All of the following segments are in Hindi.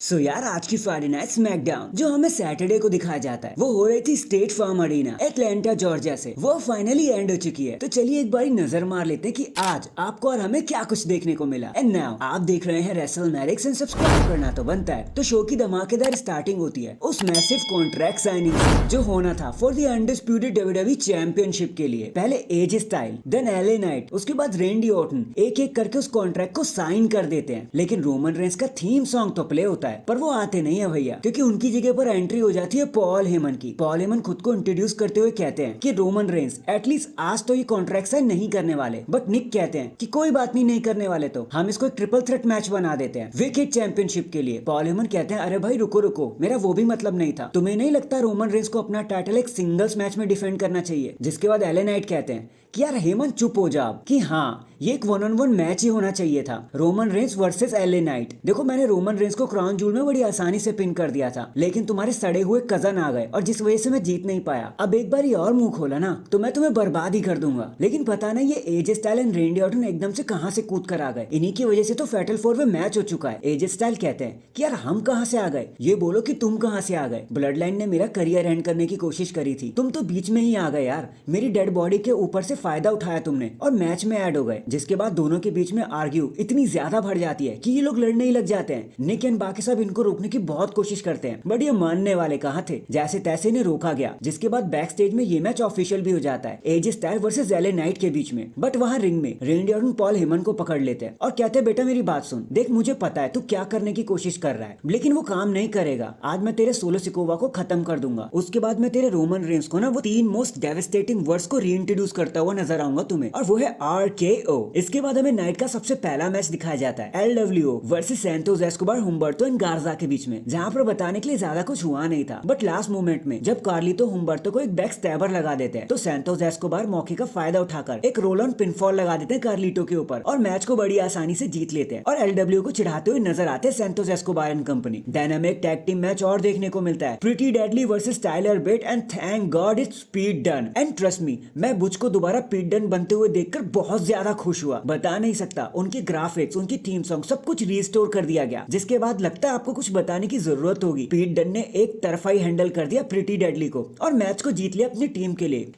यार आज की फ्राइडे नाइट स्मैकडाउन जो हमें सैटरडे को दिखाया जाता है वो हो रही थी State Farm Arena Atlanta Georgia से। वो फाइनली एंड हो चुकी है। तो चलिए एक बारी नजर मार लेते हैं कि आज आपको और हमें क्या कुछ देखने को मिला। एंड नाउ आप देख रहे हैं रेसलमैनिक्स एंड सब्सक्राइब करना तो बनता है। तो शो की धमाकेदार स्टार्टिंग होती है उस मैसिव कॉन्ट्रैक्ट साइनिंग से जो होना था for the undisputed WWE championship के लिए। पहले Edge style, then LA Knight, उसके बाद रेंडी ऑर्टन एक एक करके उस कॉन्ट्रैक्ट को साइन कर देते हैं। लेकिन रोमन रेंस का थीम सॉन्ग तो प्ले होता है पर वो आते नहीं है भैया, क्योंकि उनकी जगह पर एंट्री हो जाती है पॉल हेमन की। पॉल हेमन खुद को इंट्रोड्यूस करते हुए कहते हैं कि रोमन रेंस एटलीस्ट आज तो ये कॉन्ट्रैक्ट साइन नहीं करने वाले। बट निक कहते हैं कि कोई बात नहीं करने वाले तो हम इसको एक ट्रिपल थ्रेट मैच बना देते हैं विकेट चैंपियनशिप के लिए। पॉल हेमन कहते हैं अरे भाई रुको रुको, मेरा वो भी मतलब नहीं था। तुम्हें नहीं लगता रोमन रेंस को अपना टाइटल एक सिंगल्स मैच में डिफेंड करना चाहिए? जिसके बाद एले नाइट कहते हैं कि यार हेमन चुप हो जाओ, कि हाँ ये एक 1-on-1 मैच ही होना चाहिए था, Roman Reigns versus LA Knight. देखो मैंने रोमन रेंस को क्राउन जूल में बड़ी आसानी से पिन कर दिया था, लेकिन तुम्हारे सड़े हुए कजन आ गए और जिस वजह से मैं जीत नहीं पाया। अब एक बार और मुंह खोला ना तो मैं तुम्हें बर्बाद ही कर दूंगा। लेकिन पता नहीं ये एजे स्टाइल एंड रेंडी ऑर्टन एकदम से कहां से कूद कर आ गए। इन्हीं की वजह से तो फैटल 4 में मैच हो चुका है। एजे स्टाइल कहते हैं कि यार हम कहां से आ गए, ये बोलो कि तुम कहां से आ गए। ब्लड लाइन ने मेरा करियर एंड करने की कोशिश करी थी, तुम तो बीच में ही आ गए यार। मेरी डेड बॉडी के ऊपर से फायदा उठाया तुमने और मैच में ऐड हो गए। जिसके बाद दोनों के बीच में आर्ग्यू इतनी ज्यादा बढ़ जाती है कि ये लोग लड़ने ही लग जाते हैं। निक एंड बाकी सब इनको रोकने की बहुत कोशिश करते हैं बट ये मानने वाले कहाँ थे। जैसे तैसे इन्हें रोका गया। जिसके बाद बैक स्टेज में ये मैच ऑफिशियल भी हो जाता है एजे स्टाइल वर्सेस एले नाइट के बीच में। बट वहाँ रिंग में रेंडी ऑर्टन पॉल हेमन को पकड़ लेते हैं और कहते हैं बेटा मेरी बात सुन, देख मुझे पता है तू क्या करने की कोशिश कर रहा है लेकिन वो काम नहीं करेगा। आज मैं तेरे सोलो सिकोवा को खत्म कर दूंगा। उसके बाद मैं तेरे रोमन रेंस को ना वो 3 मोस्ट डेविस्टेटिंग वर्ड्स को रीइंट्रोड्यूस करता हुआ नजर आऊंगा तुम्हें, और वो है RKO। इसके बाद हमें नाइट का सबसे पहला मैच दिखाया जाता है LWO versus Santos Escobar, Humberto and Garza के बीच में, जहां पर बताने के लिए ज्यादा कुछ हुआ नहीं था। बट लास्ट मोमेंट में जब कार्लितो हुम्बर्टो को एक बैक स्टैबर लगा देते हैं तो सैंटोस एस्कोबार मौके का फायदा उठाकर एक रोल ऑन पिनफॉल लगा देते हैं कार्लितो के ऊपर और मैच को बड़ी आसानी से जीत लेते हैं। और LWO को चिढ़ाते हुए नजर आते हैं Santos Escobar and company. Dynamic tag team match और देखने को मिलता है, pretty deadly versus Tyler Bate, and thank God it's Pete Dunne. And trust me, मैं बुच को दोबारा पीट डन बनते हुए देखकर बहुत ज्यादा खुश हुआ। बता नहीं सकता, उनके ग्राफिक्स, उनकी थीम सॉन्ग सब कुछ रिस्टोर कर दिया गया। जिसके बाद लगता है आपको कुछ बताने की जरूरत होगी, पीट डन ने एक तरफा ही हैंडल कर दिया प्रीटी डेडली को और मैच को जीत लिया अपनी टीम के लिए।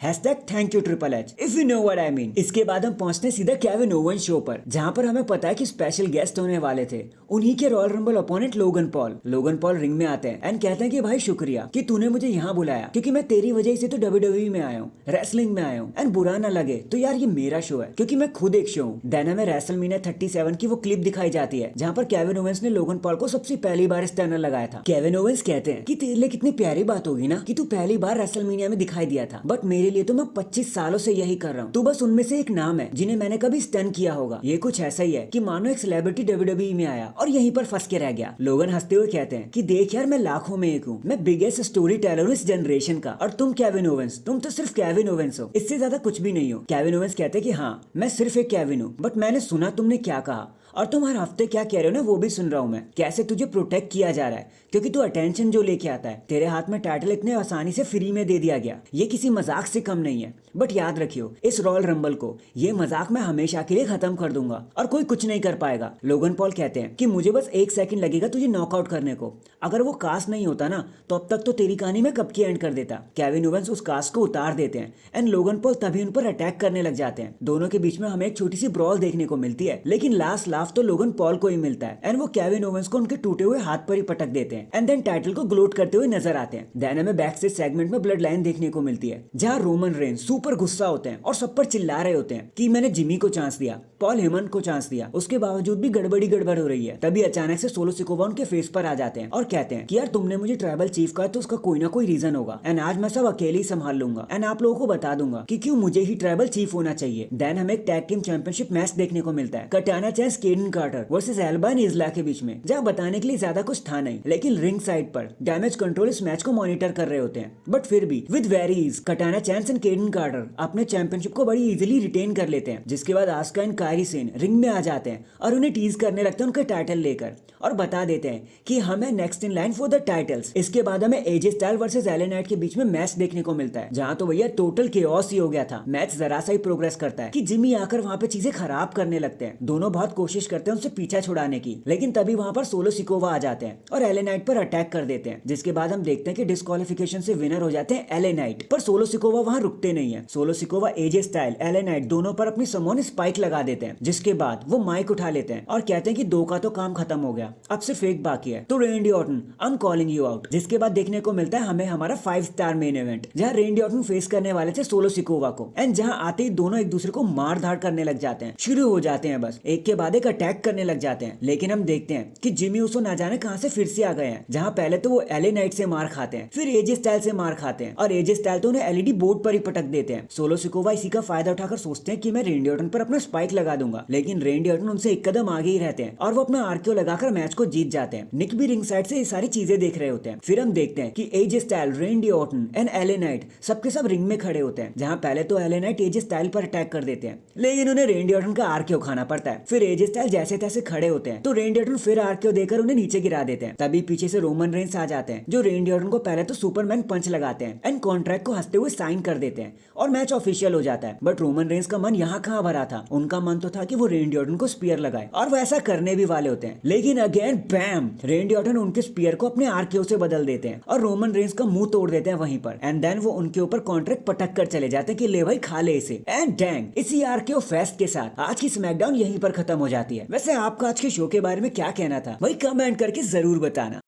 #Thank you triple H, if you know what I mean. इसके बाद हम पहुंचते सीधा केविन ओवेंस शो पर, जहां पर हमें पता है कि स्पेशल गेस्ट होने वाले थे, उन्हीं के royal rumble opponent Logan Paul. Logan Paul ring में आते हैं एंड कहते हैं कि भाई शुक्रिया कि तूने मुझे यहाँ बुलाया, क्योंकि मैं तेरी वजह से तो WWE में आया हूँ, रेसलिंग में आया हूँ। एंड बुरा ना लगे तो यार ये मेरा शो है, क्योंकि मैं खुद एक शो हूँ। देन हमें रेसलमेनिया 37 की वो क्लिप दिखाई जाती है जहां पर केविन ओवेंस ने लोगन पॉल को सबसे पहली बार स्टैनर लगाया था। केविन ओवेंस कहते हैं कि तेरे लिए कितनी प्यारी बात होगी ना कि तू पहली बार रेसलमेनिया में दिखाई दिया था, बट मेरे लिए तो मैं 25 सालों से यही कर रहा हूँ। तू बस उनमें से एक नाम है जिन्हें मैंने कभी स्टन किया होगा। ये कुछ ऐसा ही है कि मानो एक सेलिब्रिटी WWE में आया और यहीं पर फंस के रह गया। लोगन हंसते हुए कहते हैं कि देख यार मैं लाखों में एक हूँ, मैं बिगेस्ट स्टोरी टेलर हूँ इस जनरेशन का, और तुम केविन ओवेंस, तुम तो सिर्फ केविन ओवेंस हो, इससे ज्यादा कुछ भी नहीं हो। केविन ओवेंस कहते हैं कि हाँ मैं सिर्फ एक केविन हूँ, बट मैंने सुना तुमने क्या कहा और तुम हर हफ्ते क्या कह रहे हो ना वो भी सुन रहा हूं मैं, कैसे तुझे प्रोटेक्ट किया जा रहा है क्योंकि तू अटेंशन जो लेके आता है। तेरे हाथ में टाइटल इतने आसानी से फ्री में दे दिया गया, ये किसी मजाक से कम नहीं है। बट याद रखियो इस रॉयल रंबल को, ये मजाक मैं हमेशा के लिए खत्म कर दूंगा और कोई कुछ नहीं कर पाएगा। लोगन पॉल कहते हैं कि मुझे बस 1 सेकंड लगेगा तुझे नॉकआउट करने को, अगर वो कास्ट नहीं होता ना तो अब तक तो तेरी कहानी में कब की एंड कर देता। केविन ओवेंस उस कास्ट को उतार देते हैं एंड लोगन पॉल तभी उन पर अटैक करने लग जाते हैं। दोनों के बीच में हमें एक छोटी सी ब्रॉल देखने को मिलती है, लेकिन लास्ट लाफ तो लोगन पॉल को ही मिलता है एंड वो केविन ओवेंस को उनके टूटे हुए हाथ पर ही पटक देते हैं एंड देन टाइटल को ग्लोट करते हुए नजर आते हैं। देन हमें बैक स्टेज सेगमेंट में ब्लड लाइन देखने को मिलती है जहां रोमन रेंस सुपर गुस्सा होते हैं और सब पर चिल्ला रहे होते हैं कि मैंने जिमी को चांस दिया, पॉल हेमन को चांस दिया, उसके बावजूद भी गड़बड़ हो रही है। तभी अचानक से सोलो सिकोवा उनके फेस पर आ जाते हैं और कहते हैं कि यार तुमने मुझे ट्राइबल चीफ कहा तो उसका कोई ना कोई रीजन होगा एंड आज मैं सब अकेले ही संभाल लूंगा एंड आप लोगों को बता दूंगा कि क्यों मुझे ही ट्राइबल चीफ होना चाहिए। देन हमें एक टैग टीम चैंपियनशिप मैच देखने को मिलता है, कटाना चैंस केडन कार्टर वर्सेस एल्बा निजला के बीच में, जहाँ बताने के लिए ज्यादा कुछ था नहीं, लेकिन रिंग साइड पर डैमेज कंट्रोल इस मैच को मॉनिटर कर रहे होते हैं। बट फिर भी विद वेरी इज कटाना चैंस एंड केडन कार्टर अपने चैंपियनशिप को बड़ी इजीली रिटेन कर लेते हैं। जिसके बाद Aska and Kairi Sen ring में आ जाते हैं और उन्हें टीज करने लगते हैं उनका टाइटल लेकर और बता देते हैं कि हमें next in line for the titles. इसके बाद हमें एजे स्टाइल वर्सेस एले नाइट के बीच में मैच देखने को मिलता है, जहां तो भैया टोटल केओस ही हो गया था। मैच जरा सा ही प्रोग्रेस करता है कि जिमी आकर वहां पे चीजें खराब करने लगते हैं। दोनों बहुत कोशिश कोशिश करते हैं उनसे पीछा छुड़ाने की, लेकिन तभी वहां पर सोलो सिकोवा आ जाते हैं और एले नाइट पर अटैक कर देते हैं, जिसके बाद हम देखते हैं कि डिस्क्वालिफिकेशन से विनर हो जाते हैं एले नाइट। पर सोलो सिकोवा वहां रुकते नहीं है। सोलो सिकोवा, एजे स्टाइल, एले नाइट दोनों पर अपनी समोन स्पाइक लगा देते हैं, जिसके बाद वो माइक उठा लेते हैं और कहते हैं कि 2 का तो काम खत्म हो गया, अब सिर्फ 1 बाकी है। तो रेंडी Orton, I am calling you out. जिसके बाद देखने को मिलता है हमें हमारा 5 स्टार मेन इवेंट, जहां रेंडी ऑर्टन फेस करने वाले थे सोलो सिकोवा को, एंड जहां आते ही दोनों एक दूसरे को मार धाड़ करने लग जाते हैं, शुरू हो जाते हैं, बस एक के बाद एक अटैक करने लग जाते हैं। लेकिन हम देखते हैं कि जिमी उसो ना जाने कहां से फिर से आ गए हैं, जहां पहले तो वो एले नाइट से मार खाते हैं, फिर एजे स्टाइल से मार खाते हैं, और एजे स्टाइल तो उन्हें एलईडी बोर्ड पर ही पटक देते हैं। सोलो सिकोवा इसी का फायदा उठाकर सोचते हैं कि मैं रेंडी ऑर्टन पर अपना स्पाइक लगा दूंगा, लेकिन रेंडी ऑर्टन उनसे एक कदम आगे ही रहते हैं और वो अपना आरक्यू लगाकर मैच को जीत जाते हैं। निक भी रिंग साइड से ये सारी चीजें देख रहे होते हैं। फिर हम देखते हैं कि AJ Styles, Randy Orton and LA Knight सबके सब रिंग में खड़े होते हैं, जहां पहले तो एले नाइट एजे स्टाइल पर अटैक कर देते हैं, लेकिन उन्हें रेंडी ऑर्टन का आरक्यू खाना पड़ता है। फिर एजे स्टाइल जैसे तैसे खड़े होते हैं तो रेंडी ऑर्टन फिर आरक्यू देकर उन्हें नीचे गिरा देते हैं। तभी पीछे से रोमन रेंस आ जाते हैं, जो रेंडी ऑर्टन को पहले तो सुपरमैन पंच लगाते हैं एंड कॉन्ट्रैक्ट को हंसते हुए साइन कर देते हैं और मैच ऑफिशियल हो जाता है। बट रोमन रेंस का मन यहाँ कहाँ भरा था, उनका मन तो था कि वो रेंडी ऑर्टन को स्पीयर लगाए, और वो ऐसा करने भी वाले होते हैं, लेकिन अगेन बैम, रेंडी ऑर्टन उनके स्पीयर को अपने आरक्यू से बदल देते हैं और रोमन रेंस का मुंह तोड़ देते हैं वहीं पर, एंड देन वो उनके ऊपर कॉन्ट्रैक्ट पटक कर चले जाते हैं कि ले भाई खा ले इसे। एंड डैंग, इसी आरक्यू फेस्ट के साथ आज की स्मैकडाउन यहीं पर खत्म हो जाती है। वैसे आपका आज के शो के बारे में क्या कहना था, वही कमेंट करके जरूर बताना।